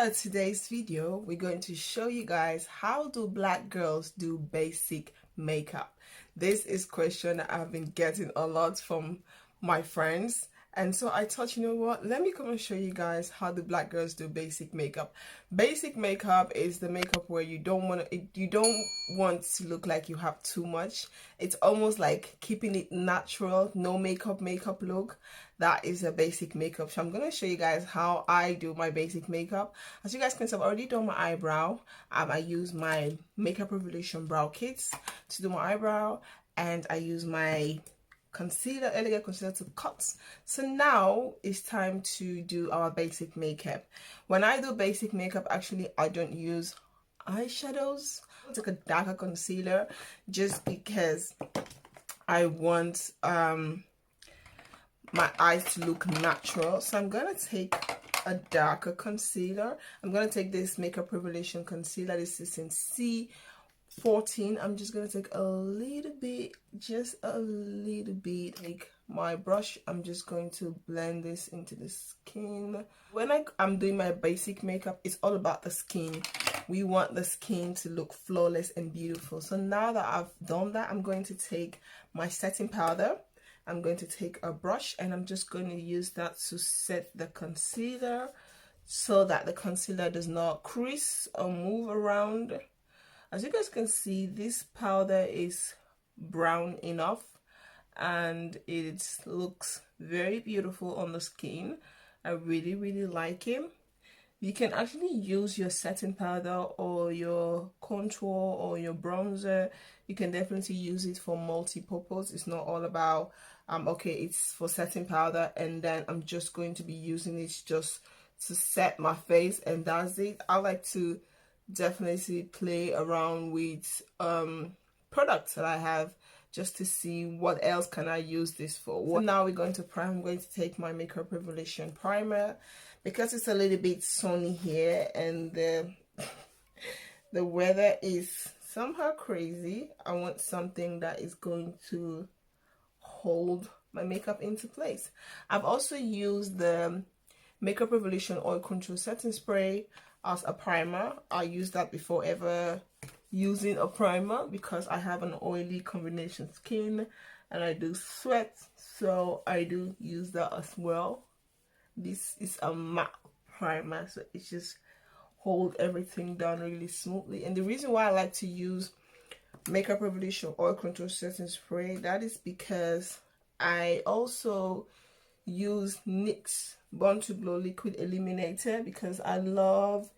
So today's video, we're going to show you guys how do black girls do basic makeup. This is a question that I've been getting a lot from my friends, and so I thought, you know what, let me come and show you guys how do black girls do basic makeup. Basic makeup is the makeup where you don't want to look like you have too much. It's almost like keeping it natural, no makeup look. That is a basic makeup. So I'm going to show you guys how I do my basic makeup. As you guys can see, I've already done my eyebrow. I use my Makeup Revolution brow kits to do my eyebrow, and I use my concealer, elegant concealer, to cut. So now it's time to do our basic makeup. When I do basic makeup, actually I don't use eyeshadows. I take a darker concealer just because I want my eyes to look natural. So I'm gonna take a darker concealer. I'm gonna take this Makeup Revolution concealer. This is in C14. I'm just gonna take a little bit, just a little bit. Take my brush, I'm just going to blend this into the skin. When I'm doing my basic makeup, it's all about the skin. We want the skin to look flawless and beautiful. So now that I've done that, I'm going to take my setting powder. I'm going to take a brush and I'm just going to use that to set the concealer so that the concealer does not crease or move around. As you guys can see, this powder is brown enough and it looks very beautiful on the skin. I really like it. You can actually use your setting powder or your contour or your bronzer. You can definitely use it for multi-purpose. It's not all about okay, it's for setting powder and then I'm just going to be using it just to set my face and that's it. I like to definitely play around with products that I have just to see what else can I use this for. So now we're going to prime. I'm going to take my Makeup Revolution primer because it's a little bit sunny here and the weather is somehow crazy. I want something that is going to hold my makeup into place. I've also used the Makeup Revolution Oil Control Setting Spray as a primer. I use that before ever using a primer because I have an oily combination skin and I do sweat, so I do use that as well. This is a matte primer, so it just hold everything down really smoothly. And the reason why I like to use Makeup Revolution Oil Control Setting Spray, that is because I also use NYX Born to Glow Liquid Illuminator because I love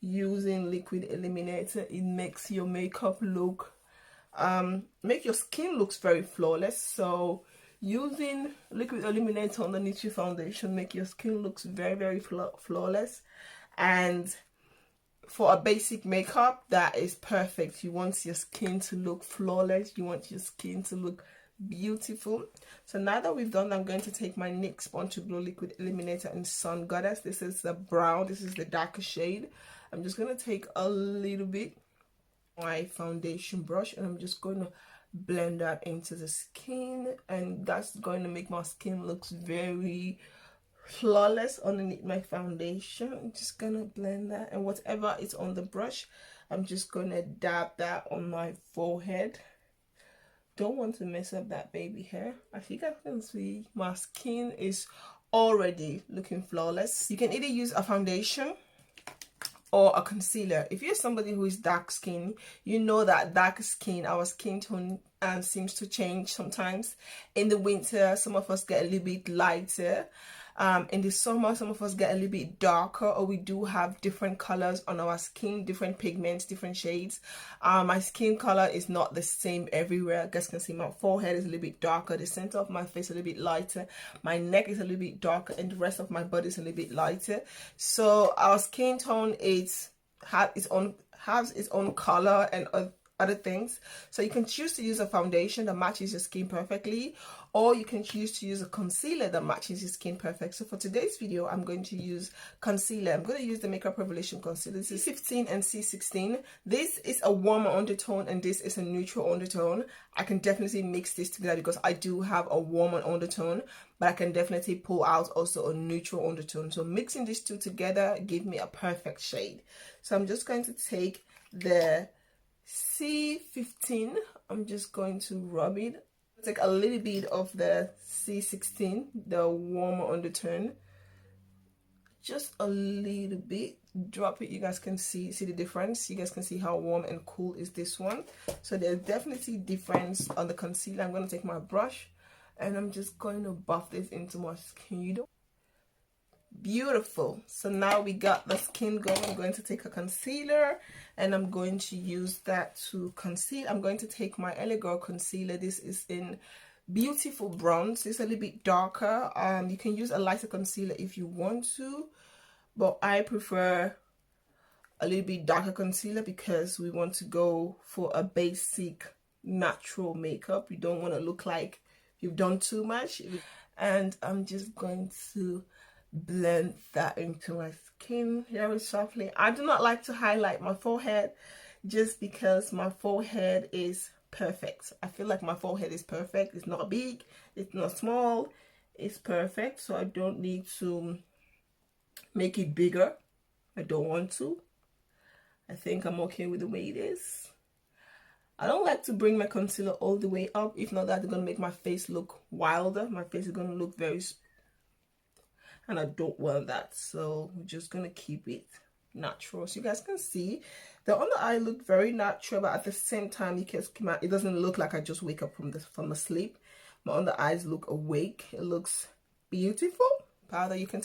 using liquid illuminator. It makes your makeup look make your skin looks very flawless. So using liquid illuminator underneath your foundation make your skin looks very flawless. And for a basic makeup, that is perfect. You want your skin to look flawless, you want your skin to look beautiful. So now that we've done that, I'm going to take my NYX Born to Glow Liquid Illuminator in Sun Goddess. This is the brown, this is the darker shade. I'm just going to take a little bit my foundation brush and I'm just going to blend that into the skin, and that's going to make my skin looks very flawless underneath my foundation. I'm just going to blend that, and whatever is on the brush, I'm just going to dab that on my forehead. Don't want to mess up that baby hair. As you guys can see, my skin is already looking flawless. You can either use a foundation or a concealer. If you're somebody who is dark skin, you know that dark skin, our skin tone seems to change sometimes. In the winter, some of us get a little bit lighter. In the summer, some of us get a little bit darker, or we do have different colors on our skin, different pigments, different shades. My skin color is not the same everywhere. You guys can see my forehead is a little bbit darker, the center of my face a little bit lighter, my neck is a little bit darker, and the rest of my body is a little bit lighter. So our skin tone has its own color and other things. So you can choose to use a foundation that matches your skin perfectly, or you can choose to use a concealer that matches your skin perfect. So for today's video, I'm going to use concealer. I'm going to use the Makeup Revelation concealer. This is C15 and C16. This is a warmer undertone and this is a neutral undertone. I can definitely mix this together because I do have a warmer undertone, but I can definitely pull out also a neutral undertone. So mixing these two together give me a perfect shade. So I'm just going to take the C15. I'm just going to rub it. Take a little bit of the C16, the warmer undertone, just a little bit. Drop it. You guys can see the difference. You guys can see how warm and cool is this one. So there's definitely difference on the concealer. I'm going to take my brush and I'm just going to buff this into my skin. Beautiful. So now we got the skin going. I'm going to take a concealer and I'm going to use that to conceal. I'm going to take my LA Girl concealer. This is in Beautiful Bronze. It's a little bit darker. You can use a lighter concealer if you want to, but I prefer a little bit darker concealer because we want to go for a basic natural makeup. You don't want to look like you've done too much. And I'm just going to blend that into my skin very softly. I do not like to highlight my forehead just because my forehead is perfect. I feel like my forehead is perfect. It's not big, it's not small, it's perfect. So I don't need to make it bigger. I don't want to. I think I'm okay with the way it is. I don't like to bring my concealer all the way up. If not, that's gonna make my face look wilder. My face is gonna look very, and I don't want that. So we're just gonna keep it natural. So you guys can see the under eye look very natural, but at the same time it doesn't look like I just wake up from a sleep. My under eyes look awake. It looks beautiful. Powder you can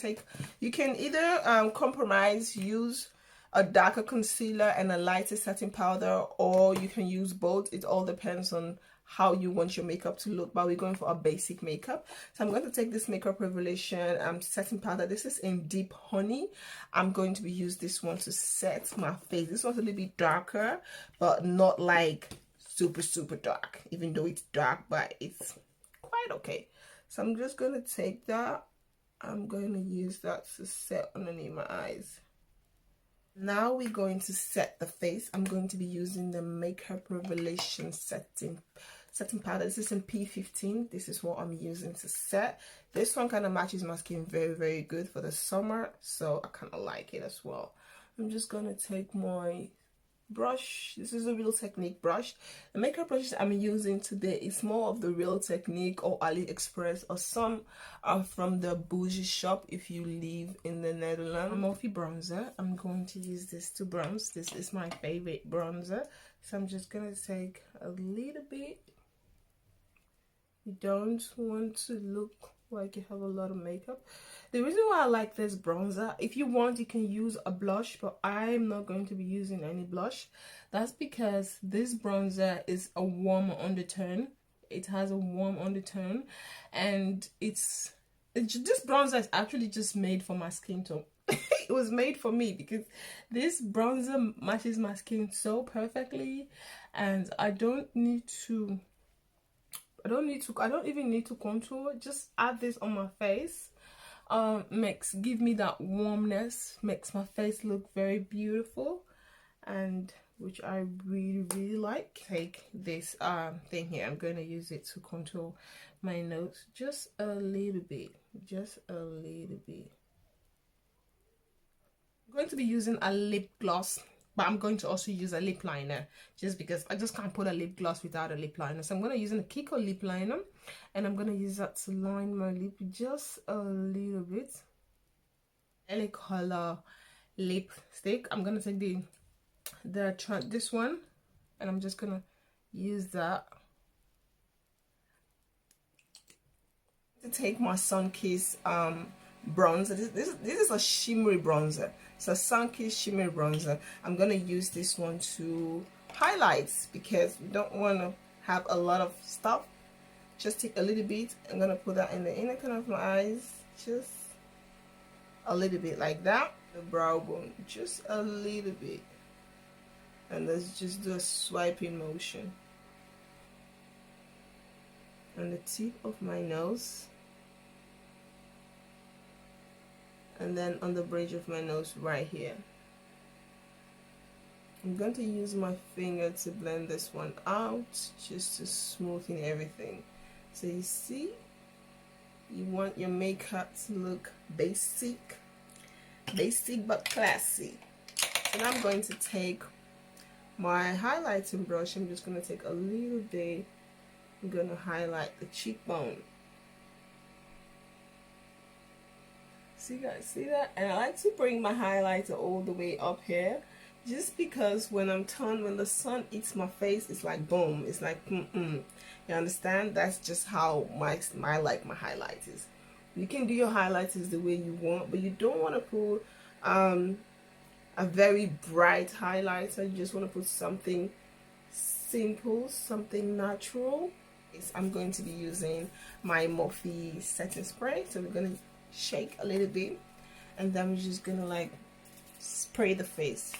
either compromise, use a darker concealer and a lighter setting powder, or you can use both. It all depends on how you want your makeup to look, but we're going for a basic makeup. So I'm going to take this Makeup Revelation setting powder. This is in Deep Honey. I'm going to be using this one to set my face. This one's a little bit darker, but not like super dark, even though it's dark, but it's quite okay. So I'm just going to take that. I'm going to use that to set underneath my eyes. Now we're going to set the face. I'm going to be using the Makeup Revelation setting powder. This is in P15. This is what I'm using to set. This one kind of matches my skin very good for the summer, so I kind of like it as well. I'm just going to take my brush. This is a Real Technique brush. The makeup brush I'm using today is more of the Real Technique or AliExpress, or some are from the bougie shop if you live in the Netherlands. Morphe bronzer. I'm going to use this to bronze. This is my favorite bronzer, so I'm just gonna take a little bit. You don't want to look like you have a lot of makeup. The reason why I like this bronzer, if you want you can use a blush, but I'm not going to be using any blush. That's because this bronzer is a warm undertone. It has a warm undertone, and this bronzer is actually just made for my skin tone. It was made for me because this bronzer matches my skin so perfectly, and I don't even need to contour. Just add this on my face. Give me that warmness, makes my face look very beautiful, and which I really like. Take this thing here. I'm going to use it to contour my nose just a little bit. I'm going to be using a lip gloss, but I'm going to also use a lip liner just because I just can't put a lip gloss without a lip liner. So I'm going to use a Kiko lip liner, and I'm going to use that to line my lip just a little bit. LA Color lipstick. I'm going to take this one, and I'm just going to use that to take my Sunkissed bronzer. This is a shimmery bronzer. It's a Sunkissed shimmery bronzer. I'm gonna use this one to highlight because we don't want to have a lot of stuff. Just take a little bit. I'm gonna put that in the inner corner of my eyes, just a little bit like that. The brow bone, just a little bit. And let's just do a swiping motion on the tip of my nose, and then on the bridge of my nose right here. I'm going to use my finger to blend this one out, just to smoothen everything. So you see, you want your makeup to look basic but classy. And I'm going to take my highlighting brush. I'm just going to take a little bit. I'm going to highlight the cheekbone. See guys, see that? And I like to bring my highlighter all the way up here, just because when the sun hits my face, it's like boom, it's like you understand? That's just how my highlighters. You can do your highlighters the way you want, but you don't want to put a very bright highlighter. You just want to put something simple, something natural. I'm going to be using my Morphe setting spray, so we're going to shake a little bit, and then we're just gonna like spray the face.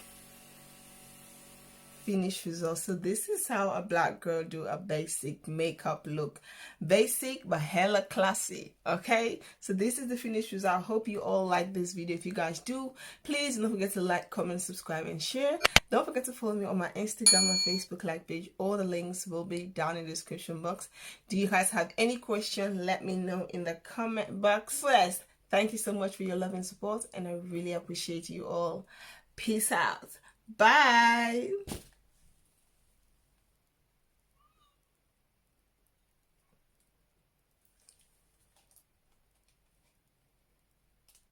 Finish result. So this is how a black girl do a basic makeup look. Basic but hella classy. Okay, so this is the finished result. I hope you all like this video. If you guys do, please don't forget to like, comment, subscribe, and share. Don't forget to follow me on my Instagram and Facebook like page. All the links will be down in the description box. Do you guys have any question? Let me know in the comment box. First, thank you so much for your love and support, and I really appreciate you all. Peace out. Bye.